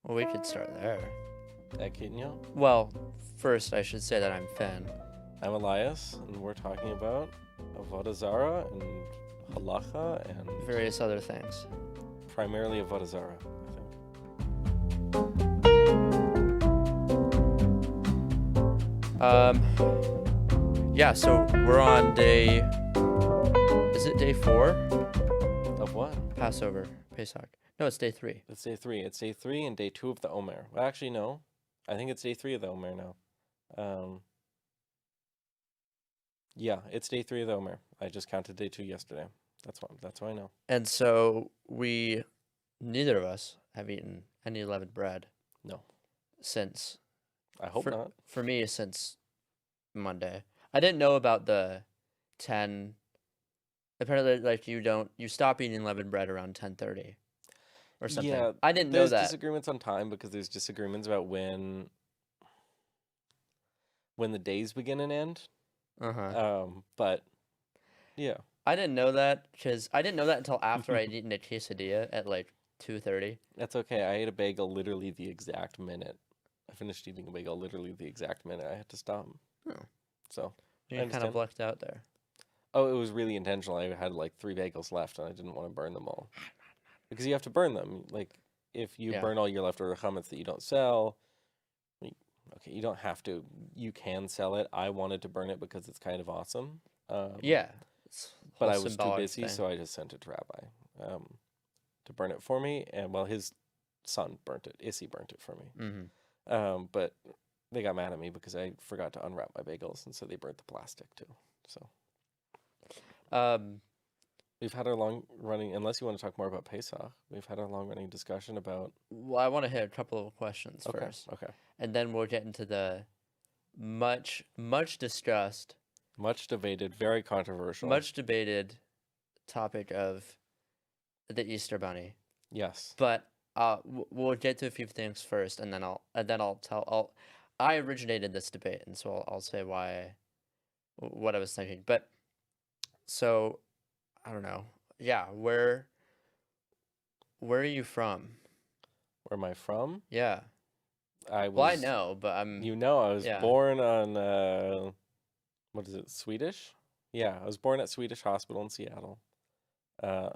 Well, we could start there. Ekinyo. Well, first I should say that I'm Finn. I'm Elias, and we're talking about Avodah Zarah and Halacha and Various other things. primarily Avodah Zarah, I think. Yeah, so we're on day... Is it day 4? Of what? Passover. Pesach. No, it's day 3. It's day 3. It's day 3 and day 2 of the Omer. Well, actually, no. I think it's day 3 of the Omer now. Yeah, it's day 3 of the Omer. I just counted day 2 yesterday. That's why I know. And so neither of us have eaten any leavened bread. No. Since... I hope not. For me, since Monday. I didn't know about the 10... Apparently, like, you stop eating leavened bread around 10:30 or something. Yeah, I didn't know there's that. disagreements on time because there's disagreements about when the days begin and end. But yeah, I didn't know that because I didn't know that until after I'd eaten a quesadilla at like 2:30. that's okay. I ate a bagel literally the exact minute. I finished eating a bagel literally the exact minute I had to stop. Oh. So You kind of blacked out there. Oh, it was really intentional. I had like 3 bagels left, and I didn't want to burn them all because you have to burn them. Like if you burn all your leftover chametz that you don't sell, okay, you don't have to. You can sell it. I wanted to burn it because it's kind of awesome. Yeah. But I was too busy, so I just sent it to Rabbi to burn it for me. And well, his son burnt it. Issy burnt it for me. But they got mad at me because I forgot to unwrap my bagels, and so they burnt the plastic too. So we've had our long-running, unless you want to talk more about Pesach, we've had our long-running discussion about... Well, I want to hit a couple of questions first. Okay. And then we'll get into the much discussed... Much debated, very controversial. Much debated topic of the Easter Bunny. Yes. But we'll get to a few things first, and then I originated this debate, and so I'll say what I was thinking. But so I don't know. Yeah, where are you from? Where am I from? Yeah. I know, but I'm... I was born on, what is it, Swedish? Yeah, I was born at Swedish Hospital in Seattle. I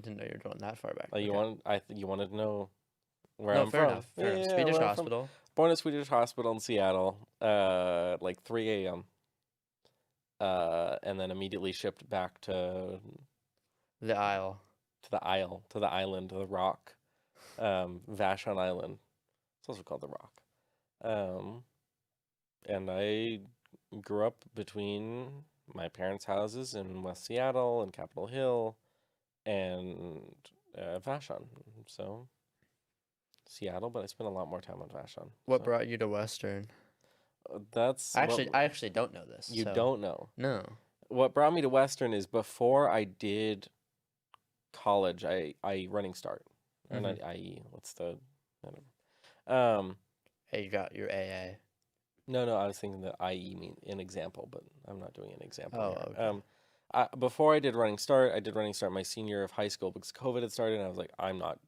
didn't know you were going that far back. You wanted to know where No, I'm fair from. enough. Fair enough. Swedish Hospital. Born at Swedish Hospital in Seattle, like 3 a.m. And then immediately shipped back to the island, the rock, Vashon Island. It's also called the Rock. And I grew up between my parents' houses in West Seattle and Capitol Hill and Vashon. So Seattle, but I spent a lot more time on Vashon. What brought you to Western? I actually don't know this. You don't know? No. What brought me to Western is before I did college, I running start. Or not IE. What's the... Hey, you got your AA. No, I was thinking the IE mean an example, but I'm not doing an example here. Okay. Before I did running start my senior year of high school because COVID had started, and I was like, I'm not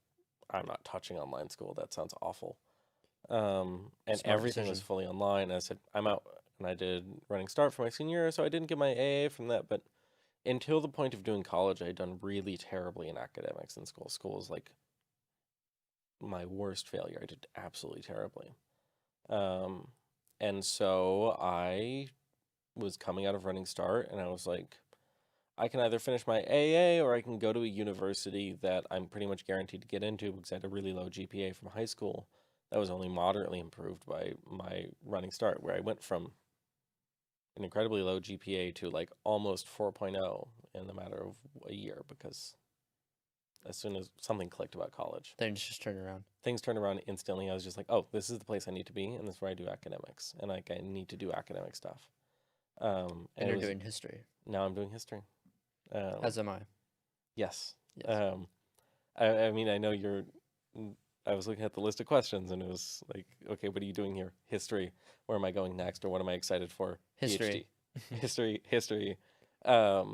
touching online school. That sounds awful. And Smart everything decision. was fully online. I said, I'm out. And I did running start for my senior year, so I didn't get my AA from that. But until the point of doing college, I had done really terribly in academics in school. School was like my worst failure. I did absolutely terribly. And so I was coming out of running start, and I was like, I can either finish my AA or I can go to a university that I'm pretty much guaranteed to get into because I had a really low GPA from high school that was only moderately improved by my running start, where I went from an incredibly low GPA to like almost 4.0 in the matter of a year because as soon as something clicked about college, Things just turned around. Things turned around instantly. I was just like, oh, this is the place I need to be, and this is where I do academics, and like I need to do academic stuff. And you're doing history. Now I'm doing history. As am I. Yes. I mean, I know I was looking at the list of questions, and it was like, okay, what are you doing here? History. Where am I going next, or what am I excited for? History. PhD. History. I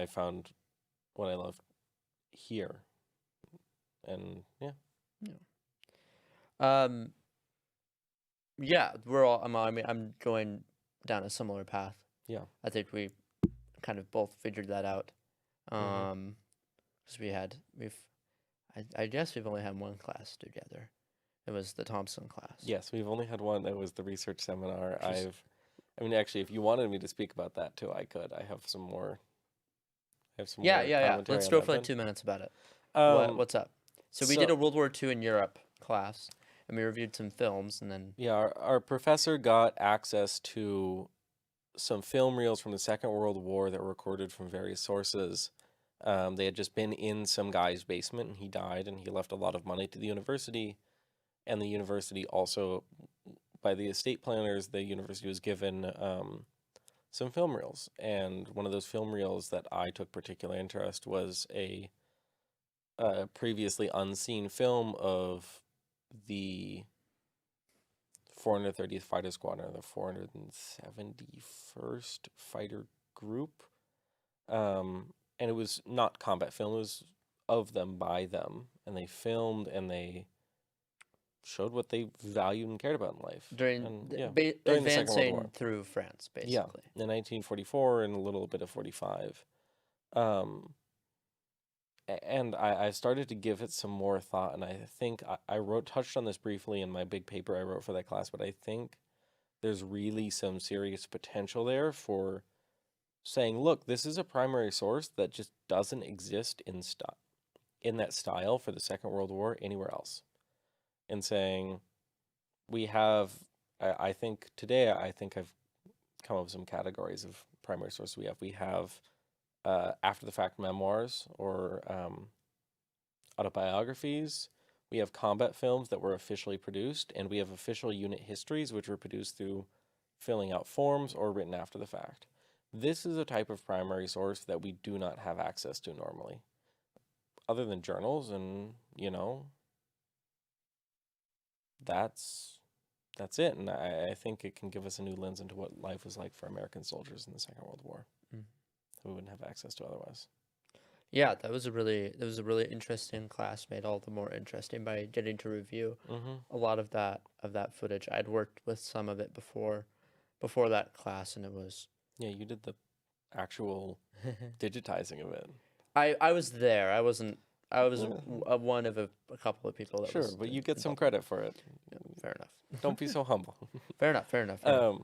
found what I love here And yeah. Um, yeah, we're all. I mean, I'm going down a similar path. Yeah. I think we kind of both figured that out. Mm-hmm. Because I guess we've only had one class together. It was the Thompson class. Yes, we've only had one. That was the research seminar. Which is- I mean, actually, if you wanted me to speak about that too, I could. I have some more. Yeah. Commentary Let's on go that for like then. 2 minutes about it. Um, What's up? So we did so a World War II in Europe class, and we reviewed some films, and then yeah, our professor got access to some film reels from the Second World War that were recorded from various sources. They had just been in some guy's basement, and he died, and he left a lot of money to the university. And the university also, by the estate planners, the university was given some film reels. And one of those film reels that I took particular interest was a previously unseen film of the 430th Fighter Squadron, the 471st Fighter Group. And it was not combat film, it was of them by them. And they filmed and they showed what they valued and cared about in life. during And the, yeah, ba- during the Second World War. advancing through France, Yeah, basically. in 1944 and a little bit of 45. Um, and I started to give it some more thought, and I think I touched on this briefly in my big paper I wrote for that class, but I think there's really some serious potential there for saying, look, this is a primary source that just doesn't exist in that style for the Second World War anywhere else. And saying, we have, I think today, I think I've come up with some categories of primary sources we have after the fact memoirs or autobiographies. We have combat films that were officially produced, and we have official unit histories, which were produced through filling out forms or written after the fact. This is a type of primary source that we do not have access to normally, other than journals, and that's it. And I think it can give us a new lens into what life was like for American soldiers in the Second World War Mm. that we wouldn't have access to otherwise. Yeah, that was a really interesting class, made all the more interesting by getting to review Mm-hmm. a lot of that footage. I'd worked with some of it before that class, and it was Yeah, you did the actual digitizing of it. I was there. I wasn't. I was Yeah. one of a couple of people that Sure, was but you get some involved. credit for it. Yeah, fair enough. Don't be so humble. Fair enough. Fair enough. Fair enough.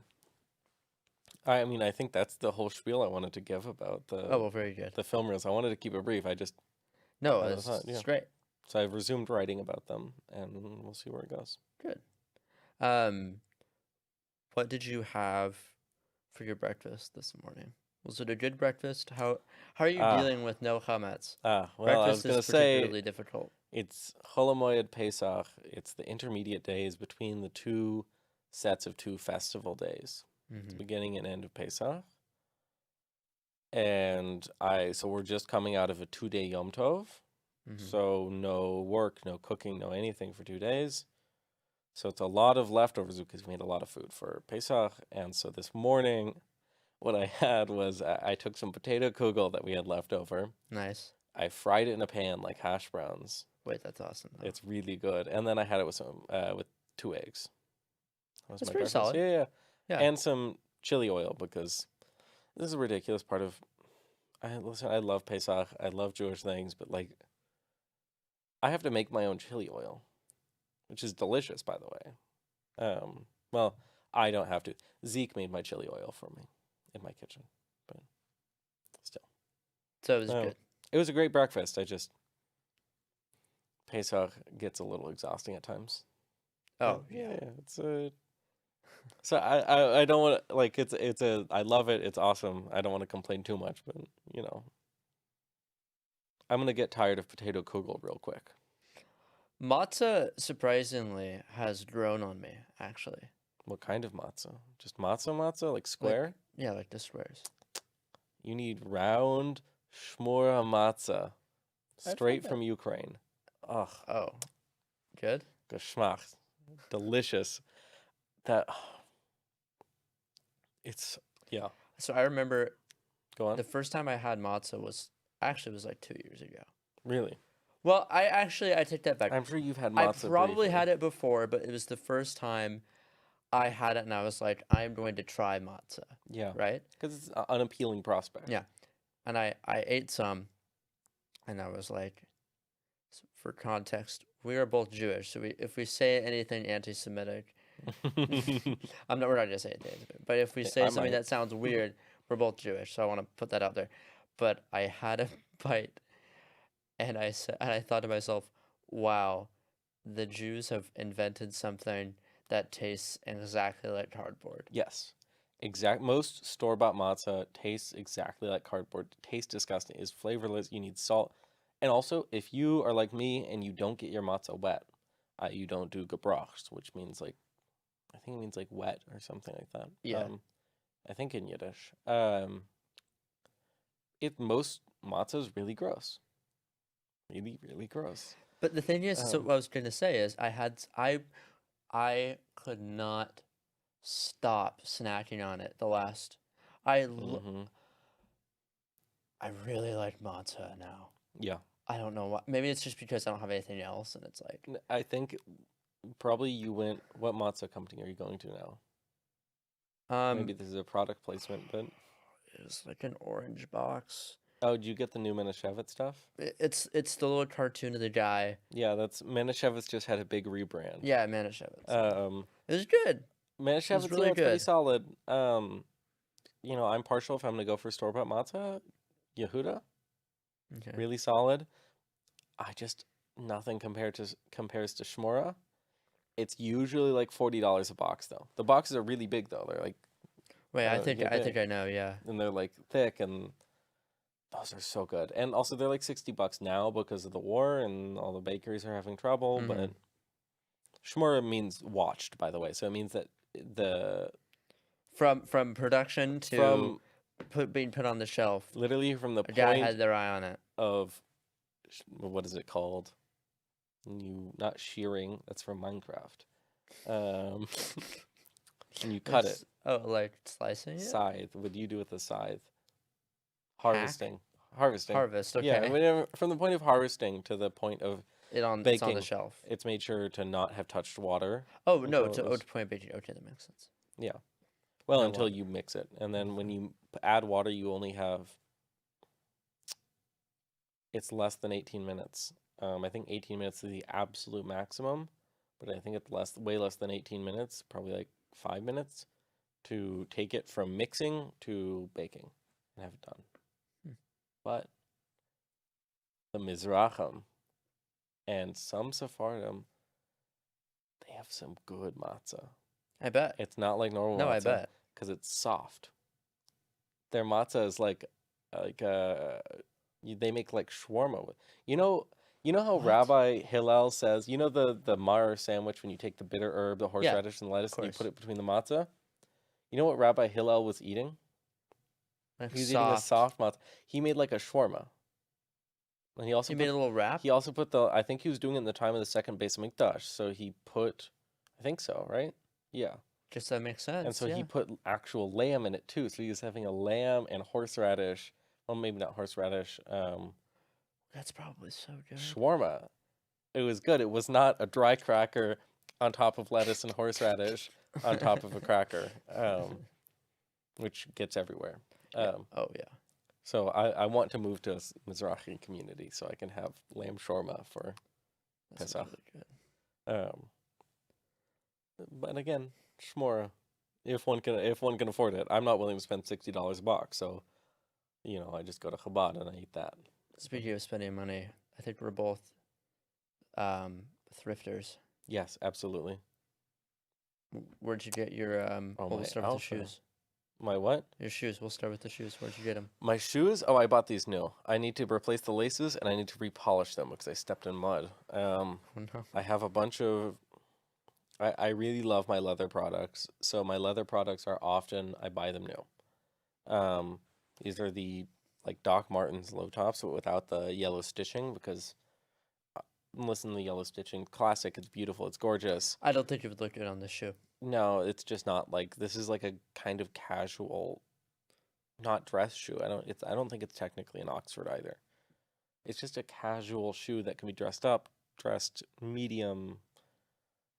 I mean, I think that's the whole spiel I wanted to give about Oh well, very good. the film reels. I wanted to keep it brief. I just No, I it's, thought, it's yeah. great. So I've resumed writing about them, and we'll see where it goes. Good. What did you have for your breakfast this morning? Was it a good breakfast? How are you dealing with no chametz? Well, I was Breakfast gonna is say particularly difficult. it's Chol Hamoed Pesach. It's the intermediate days between the two sets of two festival days. It's Mm-hmm. beginning and end of Pesach. And so we're just coming out of a 2-day Yom Tov. Mm-hmm. So no work, no cooking, no anything for 2 days. So it's a lot of leftovers because we made a lot of food for Pesach. And so this morning, what I had was I took some potato kugel that we had left over. Nice. I fried it in a pan like hash browns. Wait, that's awesome. Though. It's really good. And then I had it with with 2 eggs. That was That's my pretty breakfast. solid. Yeah. Yeah. And some chili oil because this is a ridiculous part of. I love Pesach. I love Jewish things, but like, I have to make my own chili oil, which is delicious, by the way. Well, I don't have to. Zeke made my chili oil for me in my kitchen, but still. So it was good. It was a great breakfast. Pesach gets a little exhausting at times. Oh yeah. It's a. So I don't want to like I love it. It's awesome. I don't want to complain too much, but I'm gonna get tired of potato kugel real quick. Matzah surprisingly has grown on me, actually. What kind of matzah? Just matzah, like square? Yeah, like the squares. You need round shmura matzah, straight that. from Ukraine. Ugh, Oh, good. geschmack, delicious. That it's yeah. So I remember Go on. the first time I had matzah was like 2 years ago. Really? Well, I take that back. I'm sure you've had I matzo probably briefly. had it before, but it was the first time I had it, and I was like, I'm going to try matzo, Yeah, right? because it's an unappealing prospect. Yeah, and I ate some, and I was like, for context, we are both Jewish, so if we say anything anti-Semitic, we're not gonna say anything anti-Semitic, but if we say I something might. that sounds weird, we're both Jewish, so I want to put that out there. But I had a bite, and I thought to myself, wow, the Jews have invented something that tastes exactly like cardboard. Yes. Most store-bought matzo tastes exactly like cardboard. Tastes disgusting. Is flavorless. You need salt. And also, if you are like me and you don't get your matzo wet, you don't do gebrocht, which means like, I think it means like wet or something like that. Yeah. I think in Yiddish. Most matzo is really gross. Really, really gross. But the thing is, so Um, what I was gonna say is, I could not stop snacking on it. mhm. I really like matzo now. Yeah. I don't know why. Maybe it's just because I don't have anything else, and it's like, I think probably you went. What matzo company are you going to now? Maybe this is a product placement, but it was like an orange box. oh, did you get the new Manischewitz stuff? It's the little cartoon of the guy. Yeah, that's Manischewitz just had a big rebrand. Yeah, Manischewitz. Um, It was good. Manischewitz, really yeah, it's pretty good. solid. I'm partial if I'm gonna go for store-bought matzo. Yehuda, Okay. really solid. Nothing compares to Shmura. It's usually like $40 a box though. The boxes are really big though. They're like Wait, I think big. I know. Yeah. And they're like thick, and those are so good. And also they're like $60 now because of the war and all the bakeries are having trouble. Mhm. But Shmura means watched, by the way. So it means that the From production to being put on the shelf, literally from the a guy point had their eye on it. of what is it called? Not shearing. That's from Minecraft. And you cut it. Oh, like slicing it? Scythe. What do you do with a scythe? Hack? Harvesting. Harvest. Okay. Yeah, whenever, from the point of harvesting to the point of It's on baking, the shelf. it's made sure to not have touched water. Oh no, until it was- to point baking. Okay, that makes sense. Yeah. Well, No until water. you mix it. And then when you add water, you only have, it's less than 18 minutes. I think 18 minutes is the absolute maximum, but I think it's way less than 18 minutes, probably like 5 minutes to take it from mixing to baking and have it done. But the Mizrachim and some Sephardim, they have some good matzah. I bet. It's not like normal No, matzah. I bet. Because it's soft. Their matzah is they make like shawarma with. You know how What? Rabbi Hillel says, the mar sandwich when you take the bitter herb, the horseradish, and the lettuce, and you course. put it between the matzah? You know what Rabbi Hillel was eating? Like He was eating a soft matzah. He made like a shawarma. And he also made a little wrap. He also put I think he was doing it in the time of the second Beis Hamikdash. So he put, I think so, right? Yeah. Just that makes sense. And so yeah. he put actual lamb in it too. So he was having a lamb and horseradish. Well, maybe not horseradish. That's probably so good. Shawarma. It was good. It was not a dry cracker on top of lettuce and horseradish on top of a cracker, which gets everywhere. Oh yeah. So I want to move to a Mizrahi community so I can have lamb shawarma for That's Pesach. really good. But again, shmora, if one can afford it. I'm not willing to spend $60 a box, so I just go to Chabad and I eat that. Speaking of spending money, I think we're both thrifters. Yes, absolutely. Where'd you get your we'll start with the shoes. My what? Your shoes. We'll start with the shoes. Where'd you get them? My shoes? Oh, I bought these new. I need to replace the laces and I need to repolish them because I stepped in mud. Oh no. I have a bunch of. I really love my leather products. So my leather products are often I buy them new. These are the like Doc Martens low tops, but without the yellow stitching because. Listen to the yellow stitching. Classic. It's beautiful. It's gorgeous. I don't think it would look good on this shoe. No, it's just not like this is like a kind of casual, not dress shoe. I don't think it's technically an Oxford either. It's just a casual shoe that can be dressed medium.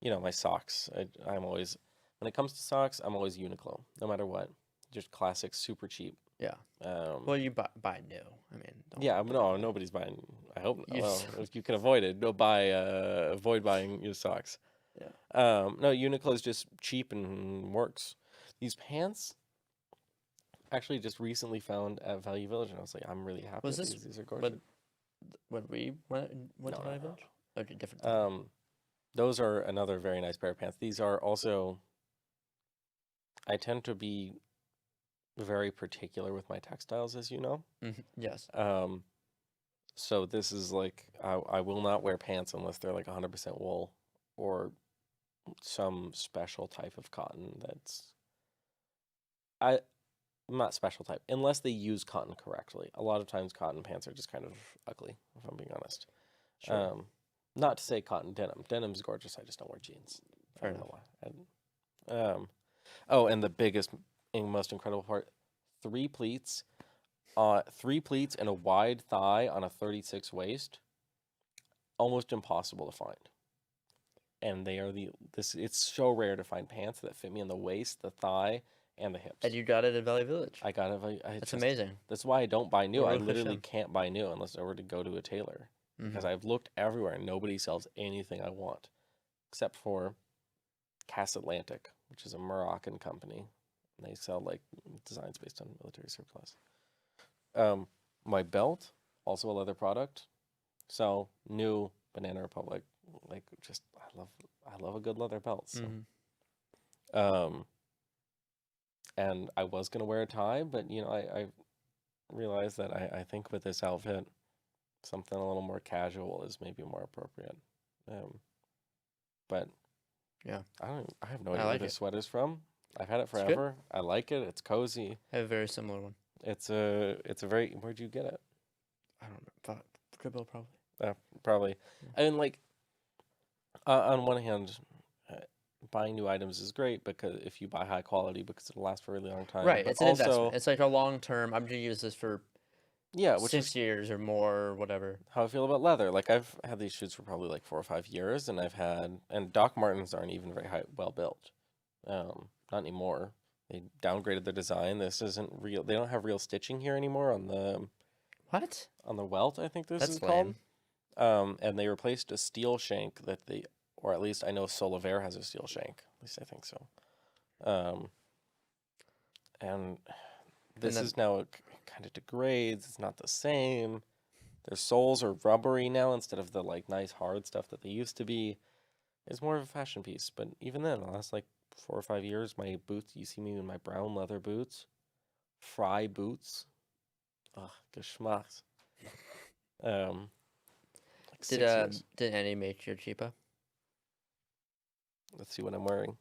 My socks. I'm always, when it comes to socks, I'm always Uniqlo, no matter what. Just classic, super cheap. Yeah. Well, you buy new. I mean, Yeah, no, nobody's buying. I hope not. You Well, s- if you can avoid it, avoid buying your socks. Yeah. No, Uniqlo is just cheap and works. These pants, actually, just recently found at Value Village, and I was like, I'm really happy Was with this these. These are gorgeous. when we went No, to no, Valley no, Village? Okay, different thing. Those are another very nice pair of pants. These are also. I tend to be very particular with my textiles, as you know. Yes. So this is like I will not wear pants unless they're like 100% wool or some special type of cotton that's I not special type unless they use cotton correctly. A lot of times cotton pants are just kind of ugly, if I'm being honest. Sure. Not to say cotton denim. Denim's gorgeous. I just don't wear jeans. Fair I don't enough. know why. Oh, and the biggest and most incredible part, three pleats and a wide thigh on a 36 waist, almost impossible to find. And they are it's so rare to find pants that fit me in the waist, the thigh, and the hips. And you got it at Valley Village. I got it. That's amazing. That's why I don't buy new. I Baruch literally Hashem. can't buy new unless I were to go to a tailor. Because I've looked everywhere and nobody sells anything I want. Except for Cass Atlantic, which is a Moroccan company. And they sell like designs based on military surplus. My belt, also a leather product. So new Banana Republic, like just I love a good leather belt. So. And I was gonna wear a tie, but I realized that I think with this outfit, something a little more casual is maybe more appropriate. But Yeah. I have no I idea like where this it. sweater's from. I've had it good. forever. I like it. It's cozy. I have a very similar one. It's a very. Where'd you get it? I don't know. Goodwill probably. Probably. Yeah. I mean, like, on one hand, buying new items is great because if you buy high quality, because it'll last for a really long time. Right. But It's an also, investment. It's like a long term. I'm gonna use this for yeah, which is 6 years or more or whatever. how I feel about leather. Like I've had these shoes for probably like 4 or 5 years, and Doc Martens aren't even very well built. Not anymore. They downgraded their design. This isn't real. They don't have real stitching here anymore on the What? welt. I think this That's is called. lame. And they replaced a steel shank or at least I know Solivare has a steel shank. At least I think so. And this then- is now it kind of degrades. It's not the same. Their soles are rubbery now instead of the like nice hard stuff that they used to be. It's more of a fashion piece. But even then, the last like 4 or 5 years, my boots. You see me in my brown leather boots, Fry boots. Ugh, geschmacks. Like 6 years. Did Annie make your cheapa? Let's see what I'm wearing.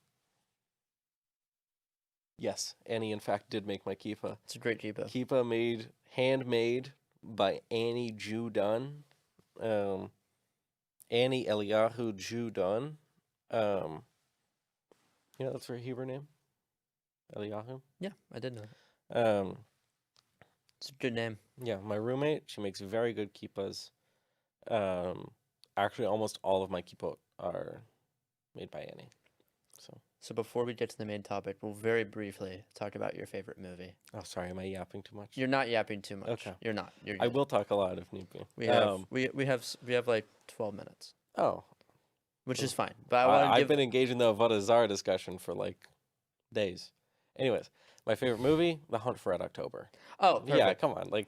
Yes, Annie in fact did make my kippah. It's a great cheapa. Kippah handmade by Annie Jew Dunn. Annie Eliyahu Jew Dunn. That's her Hebrew name? Eliyahu? Yeah, I did know that. It's a good name. Yeah, my roommate, she makes very good kippahs. Actually, almost all of my kippot are made by Annie. So before we get to the main topic, we'll very briefly talk about your favorite movie. Oh, sorry, am I yapping too much? You're not yapping too much. Okay. You're not. You're I good. will talk a lot if need be. We have like 12 minutes, Oh, which is fine. But I want to I've give. been engaged in the Avodah Zarah discussion for like days. Anyways, my favorite movie, The Hunt for Red October. Oh, perfect. Yeah, come on. Like,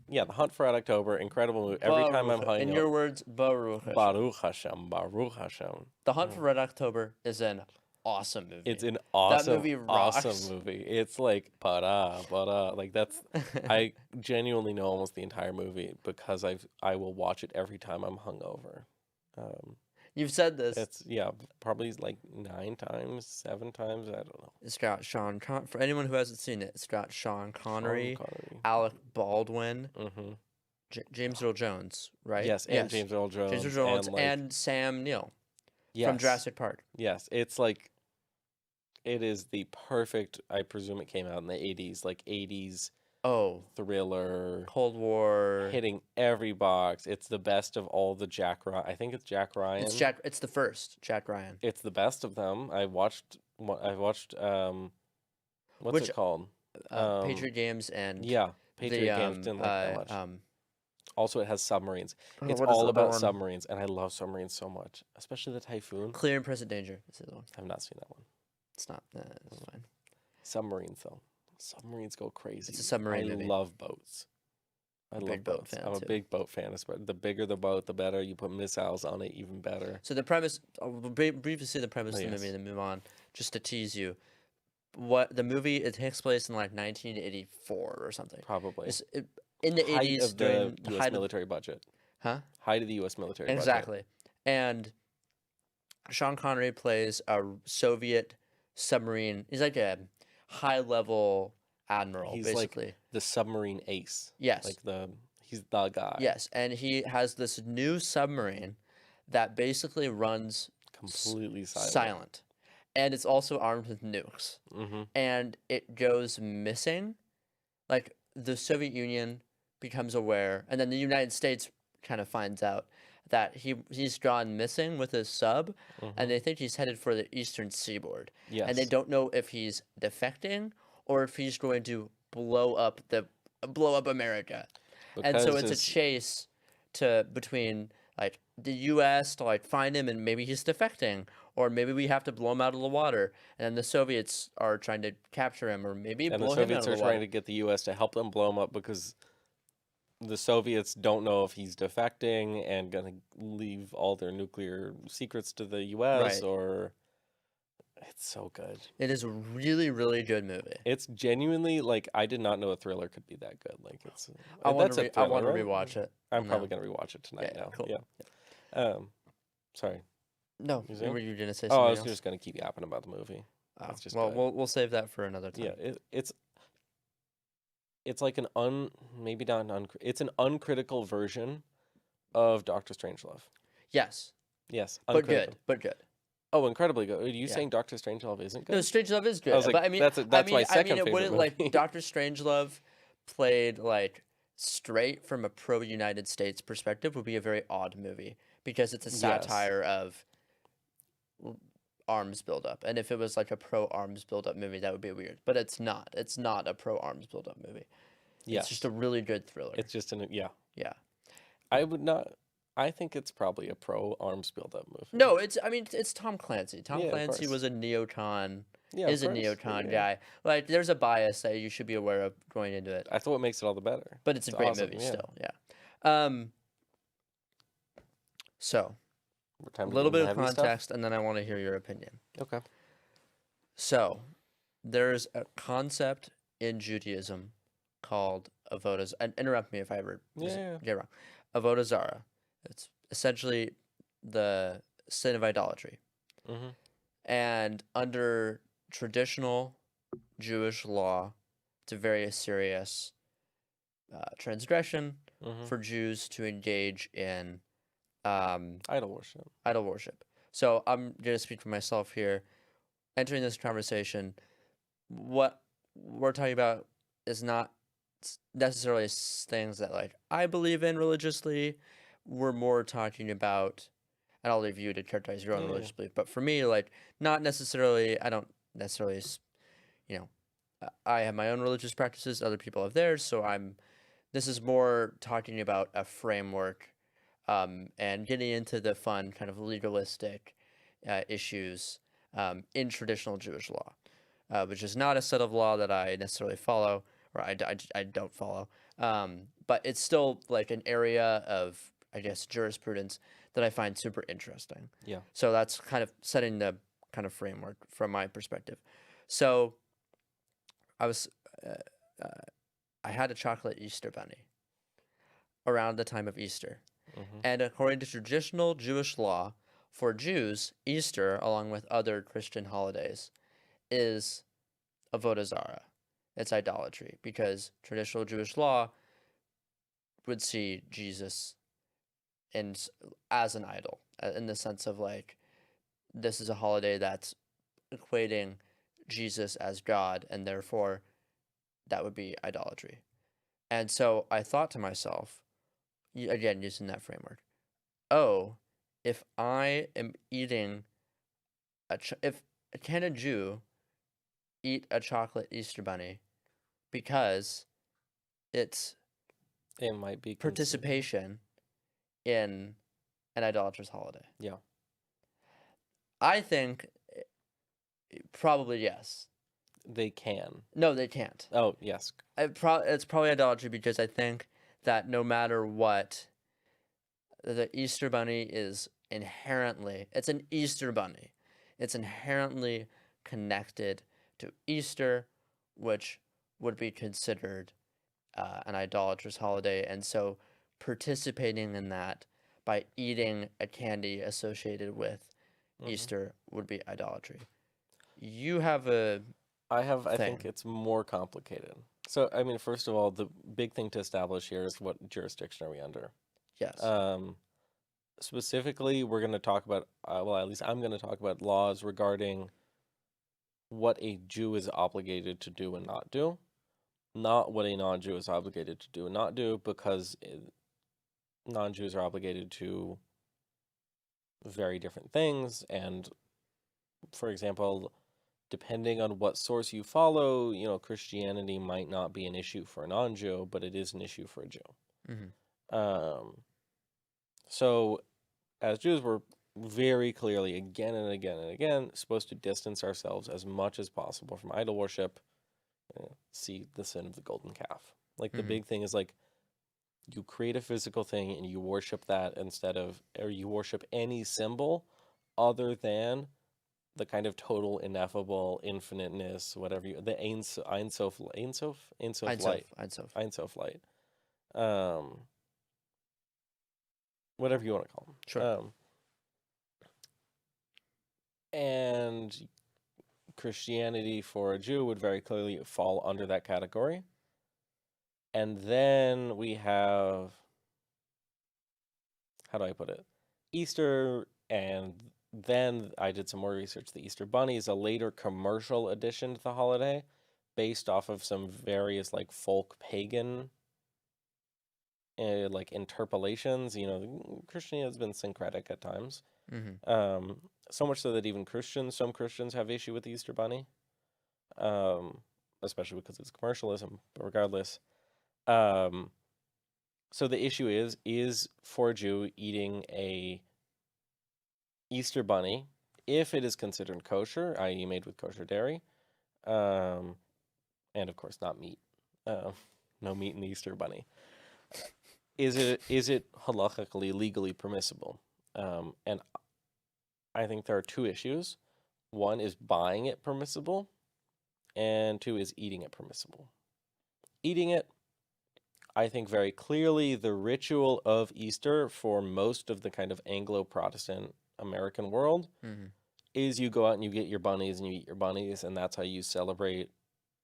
yeah, The Hunt for Red October, incredible movie. Every time I'm hanging in your words, Baruch Hashem. Baruch Hashem, Baruch Hashem. The Hunt for Red October is an awesome movie. It's an awesome, movie rocks. awesome movie. It's like, bara. Like, that's, I genuinely know almost the entire movie because I will watch it every time I'm hungover. You've said this. It's, probably like 9 times, 7 times, I don't know. It's got for anyone who hasn't seen it, it's got Sean Connery, Sean Connery. Alec Baldwin, Mm-hmm. James Earl Jones, right? Yes, and James Earl Jones. James Earl Jones and, and Sam Neill yes, from Jurassic Park. Yes, it's like, it is the perfect, I presume it came out in the 80s, like 80s Oh, thriller, Cold War. hitting every box. It's the best of all the Jack Ryan. I think it's Jack Ryan. It's the first Jack Ryan. It's the best of them. I watched what's Which it called? Patriot Games and Yeah, Patriot Games didn't like that much. Also, it has submarines. It's what is all the other about one? submarines, and I love submarines so much, especially the Typhoon. Clear and Present Danger. This is the one. I've not seen that one. It's not. It's fine. Submarines, though. Submarines go crazy. It's a submarine movie. I love boats. I love Big boat boats. fan, I'm a too. big boat fan. The bigger the boat, the better. You put missiles on it, even better. So the premise, I'll briefly say the premise of the movie and then move on, just to tease you. What the movie, it takes place in like 1984 or something. Probably. In the height 80s of the during the U.S. military budget. Huh? Height of the U.S. military budget. Exactly. And Sean Connery plays a Soviet submarine. He's like a high-level admiral, He's basically. like the submarine ace. Yes. Like he's the guy. Yes, and he has this new submarine that basically runs Completely silent. And it's also armed with nukes. Mm-hmm. And it goes missing. Like, the Soviet Union becomes aware, and then the United States kind of finds out that he's gone missing with his sub, and they think he's headed for the eastern seaboard. Yes. And they don't know if he's defecting or if he's going to blow up America. And so it's a chase between like the U.S. to like find him, and maybe he's defecting, or maybe we have to blow him out of the water, and then the Soviets are trying to capture him, or maybe blow him out of the water. And the Soviets are trying to get the U.S. to help them blow him up because the Soviets don't know if he's defecting and gonna leave all their nuclear secrets to the U.S. Right. or. It's so good. It is a really, really good movie. It's genuinely like I did not know a thriller could be that good. Like it's. I want that's to a thriller, right? rewatch it. I'm probably gonna rewatch it tonight Yeah, now. cool. Yeah. Sorry. No, You saying? were you gonna say Oh, I something was just gonna keep yapping about the movie. else? It's just well, good. we'll save that for another time. Yeah, it's like maybe not it's an uncritical version of Doctor Strangelove. Yes, Yes, but good. Oh, incredibly good. Are you Yeah. saying Doctor Strangelove isn't good? No, Strangelove is good. I was like, but I mean, that's my second it wouldn't favorite movie. like Doctor Strangelove played like straight from a pro-United States perspective would be a very odd movie because it's a satire of arms buildup. And if it was like a pro-arms buildup movie, that would be weird. But it's not. It's not a pro-arms buildup movie. Yes. It's just a really good thriller. It's just Yeah. I think it's probably a pro arms buildup movie. No, it's Tom Clancy. Tom Yeah, of Clancy course. was a neocon. Yeah, Is of a course. neocon Yeah. guy. Like there's a bias that you should be aware of going into it. I thought what makes it all the better. But it's a great awesome, movie yeah. still. Yeah. So a Time to little get bit into of heavy stuff? context, and then I want to hear your opinion. Okay. So there's a concept in Judaism called avodah. And interrupt me if I ever get it wrong. Avodah zarah. It's essentially the sin of idolatry. Mm-hmm. And under traditional Jewish law, it's a very serious transgression Mm-hmm. for Jews to engage in Idol worship. idol worship. So I'm going to speak for myself here. Entering this conversation, what we're talking about is not necessarily things that like I believe in religiously. We're more talking about, and I'll leave you to characterize your own Yeah. religious belief. But for me, like not necessarily, I don't necessarily, I have my own religious practices. Other people have theirs. So this is more talking about a framework, and getting into the fun kind of legalistic issues in traditional Jewish law, which is not a set of law that I necessarily follow, or I don't follow. But it's still like an area of, I guess, jurisprudence that I find super interesting. Yeah. So that's kind of setting the kind of framework from my perspective. So I had a chocolate Easter bunny around the time of Easter. Mm-hmm. And according to traditional Jewish law, for Jews, Easter, along with other Christian holidays, is avodah zarah. It's idolatry, because traditional Jewish law would see Jesus as an idol, in the sense of like, this is a holiday that's equating Jesus as God, and therefore that would be idolatry. And so I thought to myself, again, using that framework, oh, if I am eating if can a Jew eat a chocolate Easter bunny because it's It might be considered. participation in an idolatrous holiday? Yeah. I think probably yes. They can. No, they can't. Oh, yes. It's probably idolatry because I think that no matter what, the Easter bunny is it's an Easter bunny. It's inherently connected to Easter, which would be considered an idolatrous holiday. And so participating in that by eating a candy associated with Easter would be idolatry. You have a I think thing. it's more complicated. So, I mean, first of all, the big thing to establish here is what jurisdiction are we under? Yes. Specifically, we're going to talk about, well, at least I'm going to talk about laws regarding what a Jew is obligated to do and not do, not what a non-Jew is obligated to do and not do, because non-Jews are obligated to very different things. And, for example, depending on what source you follow, Christianity might not be an issue for a non-Jew, but it is an issue for a Jew. Mm-hmm. So, as Jews, we're very clearly, again and again and again, supposed to distance ourselves as much as possible from idol worship. See the sin of the golden calf. Like, the big thing is, like, you create a physical thing and you worship that or you worship any symbol other than the kind of total, ineffable, infiniteness, whatever the Ein Sof light. Whatever you want to call them. Sure. And Christianity for a Jew would very clearly fall under that category. And then we have, how do I put it? Easter, and then I did some more research. The Easter Bunny is a later commercial addition to the holiday based off of some various like folk pagan like interpolations. Christianity has been syncretic at times. Mm-hmm. So much so that even some Christians have issue with the Easter Bunny, especially because it's commercialism, but regardless. So the issue is for a Jew eating a Easter bunny, if it is considered kosher, i.e. made with kosher dairy, and of course not meat. No meat in the Easter bunny. Is it halachically legally permissible? And I think there are two issues. One is buying it permissible, and two is eating it permissible. Eating it, I think very clearly the ritual of Easter for most of the kind of Anglo-Protestant American world is you go out and you get your bunnies and you eat your bunnies, and that's how you celebrate.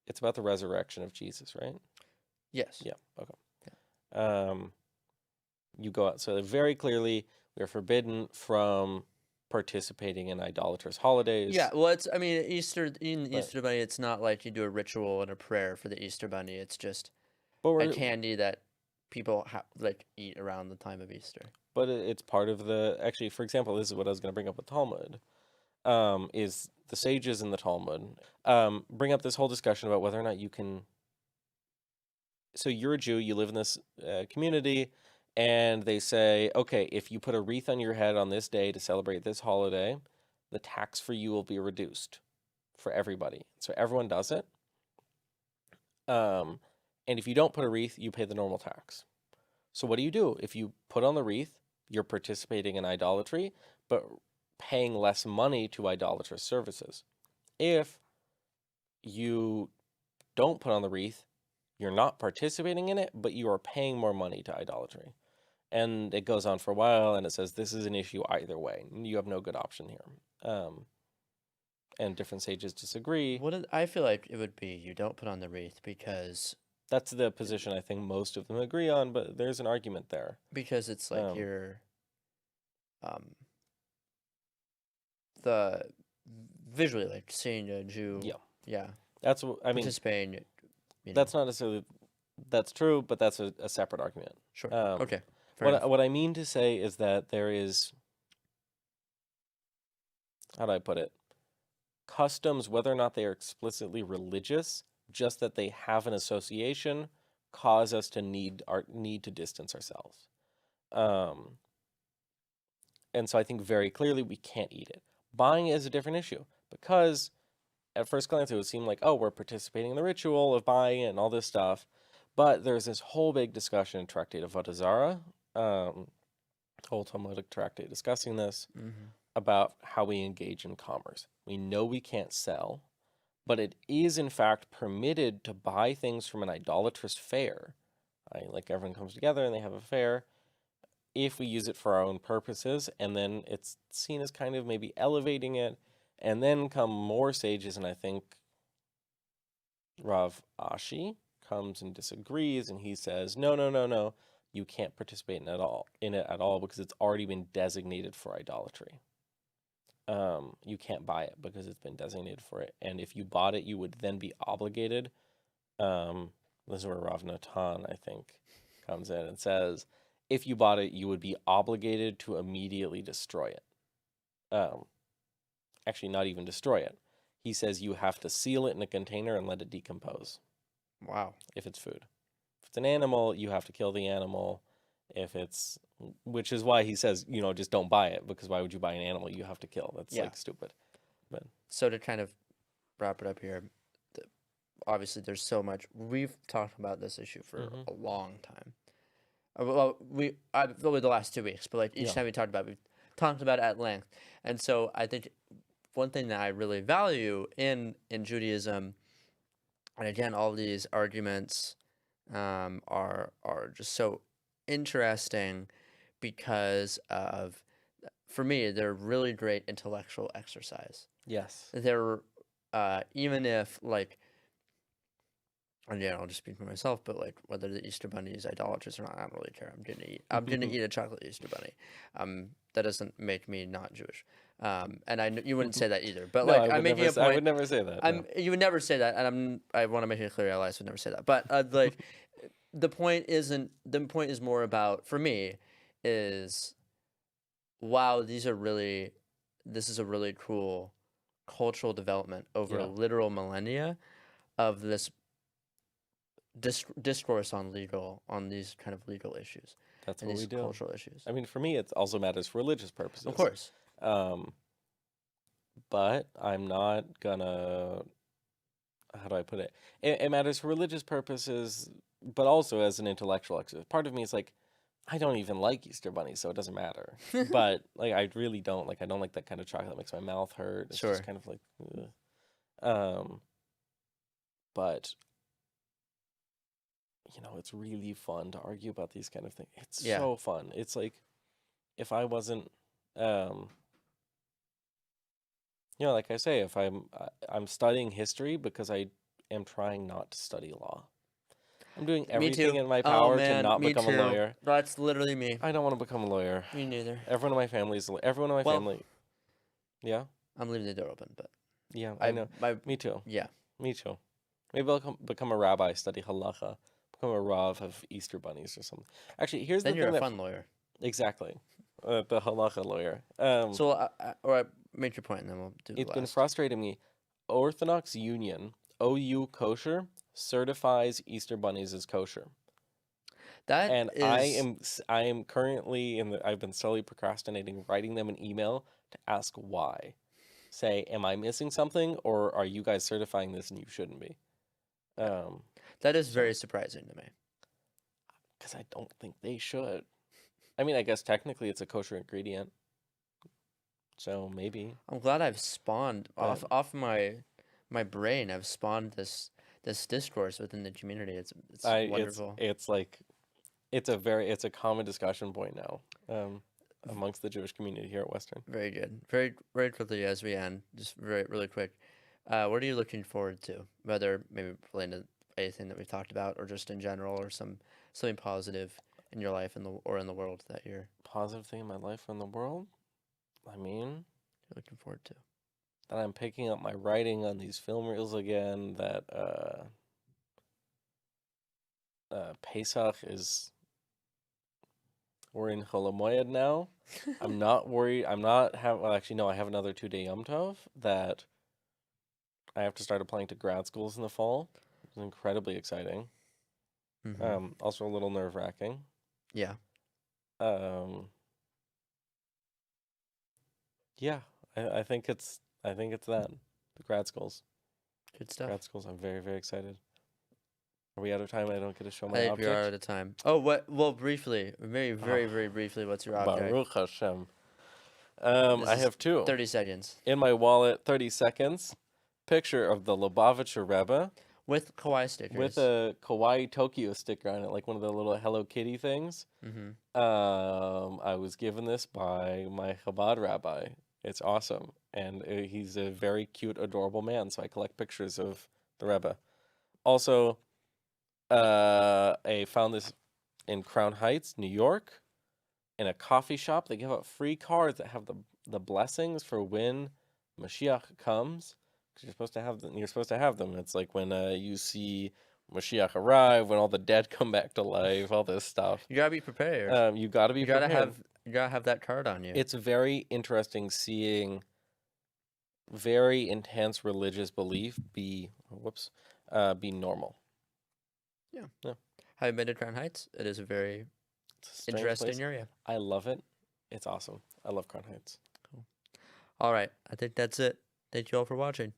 It's about the resurrection of Jesus, right? Yes. Yeah. Okay. Yeah. You go out. So very clearly, we are forbidden from participating in idolatrous holidays. Yeah. Well, Easter Bunny. It's not like you do a ritual and a prayer for the Easter Bunny. It's just a candy that people eat around the time of Easter. But it's part of actually, for example, this is what I was going to bring up with Talmud, is the sages in the Talmud bring up this whole discussion about whether or not you can. So you're a Jew, you live in this community, and they say, okay, if you put a wreath on your head on this day to celebrate this holiday, the tax for you will be reduced for everybody. So everyone does it. And if you don't put a wreath, you pay the normal tax. So what do you do? If you put on the wreath, you're participating in idolatry, but paying less money to idolatrous services. If you don't put on the wreath, you're not participating in it, but you are paying more money to idolatry. And it goes on for a while, and it says this is an issue either way. You have no good option here. And different sages disagree. I feel like it would be you don't put on the wreath because that's the position I think most of them agree on, but there's an argument there. Because it's like you're the visually like seeing a Jew. Yeah. Yeah. That's what I mean. Participating. That's not necessarily That's true, but that's a separate argument. Sure. Um, Okay. Fair enough. what I mean to say is that there is, how do I put it? Customs, whether or not they are explicitly religious, just that they have an association, cause us to need to distance ourselves. Um, and so I think very clearly we can't eat it. Buying it is a different issue because at first glance it would seem like, oh, we're participating in the ritual of buying it and all this stuff. But there's this whole big discussion in Tractate of Vatazara, whole Talmudic tractate discussing this, about how we engage in commerce. We know we can't sell, but it is in fact permitted to buy things from an idolatrous fair. Like everyone comes together and they have a fair, if we use it for our own purposes, and then it's seen as kind of maybe elevating it, and then come more sages, and I think Rav Ashi comes and disagrees, and he says, no, you can't participate in it at all because it's already been designated for idolatry. You can't buy it because it's been designated for it, and if you bought it, you would then be obligated. This is where Rav Natan, I think, comes in and says, if you bought it, you would be obligated to immediately destroy it. Actually, not even destroy it. He says you have to seal it in a container and let it decompose. Wow. If it's food. If it's an animal, you have to kill the animal. Which is why he says, just don't buy it, because why would you buy an animal you have to kill? That's like stupid. But So to kind of wrap it up here, obviously there's so much. We've talked about this issue for a long time. Well, over the last 2 weeks, but like each time we talked about it, we've talked about it at length. And so I think one thing that I really value in Judaism, and again, all these arguments are just so interesting because of, for me, they're really great intellectual exercise. yes. They're even if like, again, I'll just speak for myself, but like whether the Easter Bunny is idolatrous or not, I don't really care. I'm gonna eat a chocolate Easter Bunny. That doesn't make me not Jewish. And you wouldn't say that either. But No, like I I'm making a point. I would never say that. No. You would never say that, and I want to make it clear, Elias would never say that. But like the point is more about, for me, is wow, this is a really cool cultural development over literal millennia of this discourse on these kind of legal issues. That's and what these we do. Cultural issues. I mean, for me, it also matters for religious purposes. Of course. But I'm not gonna, how do I put it? It matters for religious purposes, but also as an intellectual exercise. Part of me is like, I don't even like Easter bunnies, so it doesn't matter. But like, I really don't like. I don't like that kind of chocolate that makes my mouth hurt. It's just kind of like, but it's really fun to argue about these kind of things. It's so fun. It's like, if I wasn't, like I say, if I'm studying history because I am trying not to study law. I'm doing everything in my power to not become a lawyer. That's literally me. I don't want to become a lawyer. Me neither. Everyone in my family is. Everyone in my family. Yeah. I'm leaving the door open, but. Yeah, I know. Me too. Yeah. Me too. Maybe I'll become a rabbi, study halacha, become a rav of Easter bunnies or something. Actually, here's the thing. Then you're a fun lawyer. Exactly. The halacha lawyer. So, make your point, and then we'll do the last. It's been frustrating me. Orthodox Union, OU kosher, certifies Easter bunnies as kosher. I am currently I've been slowly procrastinating writing them an email to ask why. Say, am I missing something, or are you guys certifying this and you shouldn't be? That is very surprising to me. Because I don't think they should. I mean, I guess technically it's a kosher ingredient. So maybe. I'm glad I've spawned off my brain. I've spawned this discourse within the community. It's wonderful. It's like, it's a common discussion point now amongst the Jewish community here at Western. Very good. Very, very quickly as we end, just really quick. What are you looking forward to? Whether maybe related to anything that we've talked about, or just in general, or something positive in your life or in the world that you're. Positive thing in my life or in the world? I mean, you're looking forward to. That I'm picking up my writing on these film reels again, that Pesach is. We're in Cholamoyed now. I'm not worried. I'm not have. Well, actually, no. I have another 2-day Yom Tov that I have to start applying to grad schools in the fall. It's incredibly exciting. Also a little nerve-wracking. Yeah. Yeah. I think it's that the grad schools. Good stuff. Grad schools. I'm very, very excited. Are we out of time? I don't get to show I my think object. we are out of time. Oh, what? Well, briefly, very, very, very briefly. What's your object? Baruch Hashem. This I is have 2. 30 seconds In my wallet, 30 seconds. Picture of the Lubavitcher Rebbe with kawaii stickers. with a Kawaii Tokyo sticker on it, like one of the little Hello Kitty things. I was given this by my Chabad rabbi. It's awesome, and he's a very cute, adorable man. So I collect pictures of the Rebbe. Also, I found this in Crown Heights, New York, in a coffee shop. They give out free cards that have the blessings for when Mashiach comes. 'Cause you're supposed to have them. You're supposed to have them. It's like when you see Mashiach arrive, when all the dead come back to life, all this stuff. You gotta be prepared. You gotta be You gotta prepared. have that card on you. It's very interesting seeing very intense religious belief be normal. Yeah. Yeah. Have you been to Crown Heights? It is a very It's a strange interesting place. area. I love it. It's awesome. I love Crown Heights. All right. I think that's it. Thank you all for watching.